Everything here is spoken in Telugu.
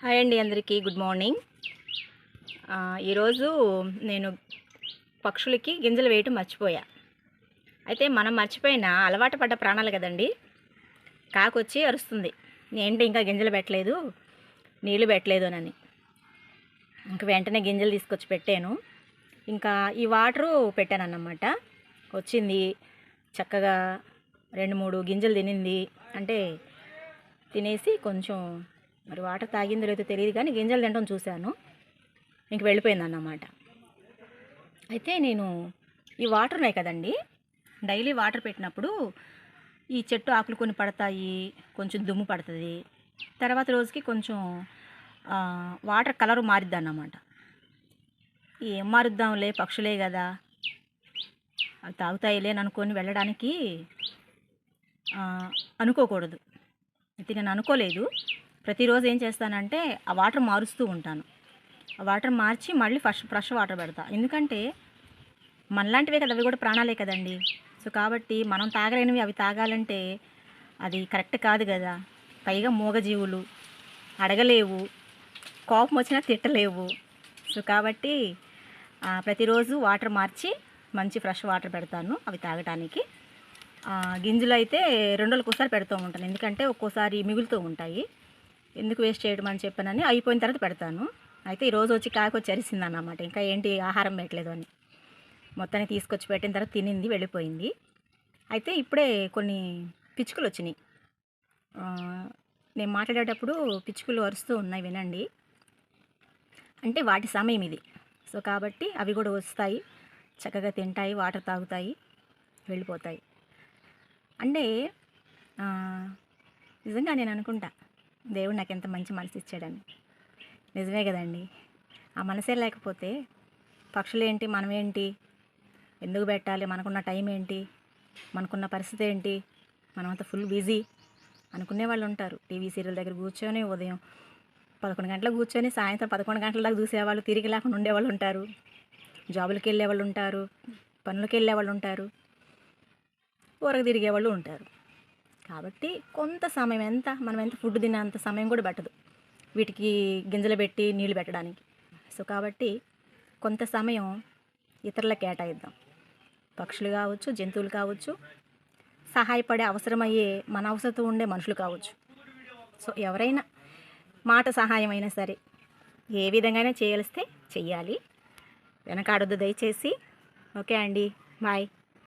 హాయ్ అండి, అందరికీ గుడ్ మార్నింగ్. ఈరోజు నేను పక్షులకి గింజలు వేయటం మర్చిపోయా. అయితే మనం మర్చిపోయిన అలవాటు పడ్డ ప్రాణాలు కదండి. కాకొచ్చి అరుస్తుంది, ఏంటి ఇంకా గింజలు పెట్టలేదు, నీళ్ళు పెట్టలేదు అని. ఇంక వెంటనే గింజలు తీసుకొచ్చి పెట్టాను. ఇంకా ఈ వాటరు పెట్టాను అన్నమాట. వచ్చింది చక్కగా 2-3 గింజలు తినింది. అంటే తినేసి కొంచెం మరి వాటర్ తాగిందో లేదో తెలియదు, కానీ గింజలు తినడం చూశాను. ఇంక వెళ్ళిపోయింది అన్నమాట. అయితే నేను ఈ వాటర్ ఉన్నాయి కదండి, డైలీ వాటర్ పెట్టినప్పుడు ఈ చెట్టు ఆకులు కొన్ని పడతాయి, కొంచెం దుమ్ము పడుతుంది. తర్వాత రోజుకి కొంచెం వాటర్ కలరు మారిద్ది అన్నమాట. ఏం మారుద్దాంలే, పక్షులే కదా అవి తాగుతాయిలే అని అనుకొని వెళ్ళడానికి అనుకోకూడదు. అయితే నేను అనుకోలేదు. ప్రతిరోజు ఏం చేస్తానంటే ఆ వాటర్ మారుస్తూ ఉంటాను. ఆ వాటర్ మార్చి మళ్ళీ ఫ్రెష్ వాటర్ పెడతా. ఎందుకంటే మనలాంటివే కదా, అవి కూడా ప్రాణాలే కదండి. సో కాబట్టి మనం తాగలేనివి అవి తాగాలంటే అది కరెక్ట్ కాదు కదా. పైగా మూగజీవులు, అడగలేవు, కోపం వచ్చినా తిట్టలేవు. సో కాబట్టి ప్రతిరోజు వాటర్ మార్చి మంచి ఫ్రెష్ వాటర్ పెడతాను అవి తాగటానికి. గింజలు అయితే 2 రోజులకు ఒకసారి పెడుతూ ఉంటాను, ఎందుకంటే ఒక్కోసారి మిగులుతూ ఉంటాయి. ఎందుకు వేస్ట్ చేయడం అని చెప్పానని అయిపోయిన తర్వాత పెడతాను. అయితే ఈరోజు వచ్చి కాకొచ్చి అరిసిందన్నమాట, ఇంకా ఏంటి ఆహారం పెట్టలేదు అని. మొత్తాన్ని తీసుకొచ్చి పెట్టిన తర్వాత తినింది, వెళ్ళిపోయింది. అయితే ఇప్పుడే కొన్ని పిచ్చుకలు వచ్చినాయి. నేను మాట్లాడేటప్పుడు పిచ్చుకలు అరుస్తూ ఉన్నాయి, వినండి. అంటే వాటి సమయం ఇది. సో కాబట్టి అవి కూడా వస్తాయి, చక్కగా తింటాయి, వాటర్ తాగుతాయి, వెళ్ళిపోతాయి. అంటే నిజంగా నేను అనుకుంటా, దేవుడు నాకు ఎంత మంచి మనసు ఇచ్చాడని. నిజమే కదండి. ఆ మనసే లేకపోతే పక్షులేంటి, మనమేంటి, ఎందుకు పెట్టాలి, మనకున్న టైం ఏంటి, మనకున్న పరిస్థితి ఏంటి, మనమంతా ఫుల్ బిజీ అనుకునే వాళ్ళు ఉంటారు. టీవీ సీరియల్ దగ్గర కూర్చొని ఉదయం 11 గంటలకు కూర్చొని సాయంత్రం 11 గంటల దాకా చూసేవాళ్ళు, తిరిగి లేకుండా ఉండేవాళ్ళు ఉంటారు. జాబులకి వెళ్ళేవాళ్ళు ఉంటారు, పనులకి వెళ్ళేవాళ్ళు ఉంటారు, ఊరకు తిరిగేవాళ్ళు ఉంటారు. కాబట్టి కొంత సమయం, మనం ఎంత ఫుడ్ తినేంత సమయం కూడా పట్టదు వీటికి గింజలు పెట్టి నీళ్ళు పెట్టడానికి. సో కాబట్టి కొంత సమయం ఇతరులకు కేటాయిద్దాం. పక్షులు కావచ్చు, జంతువులు కావచ్చు, సహాయపడే అవసరమయ్యే మన అవసరం ఉండే మనుషులు కావచ్చు. సో ఎవరైనా మాట సహాయం అయినా సరే, ఏ విధంగానే చేయలిస్తే చెయ్యాలి, వెనకాడొద్దు దయచేసి. ఓకే అండి, బాయ్.